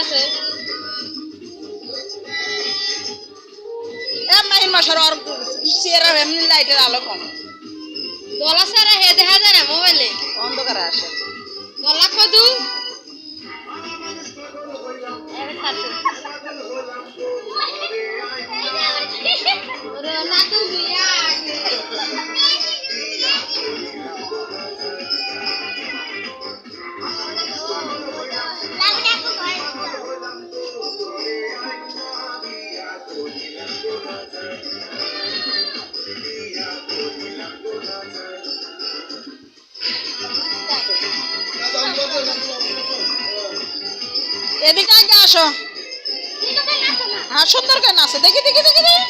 আছে মাহিন মাসার আর চেহারা এমনি লাইটের আলো কম দলা সারা হে দেখা যায় না মোবাইলে অন্ধকারে আসে দলা কদু আরে খাতে ওরে না তো বিয়া এদিকে আগে আসো হ্যাঁ সুন্দর কেন আছে দেখি দেখি দেখি দেখি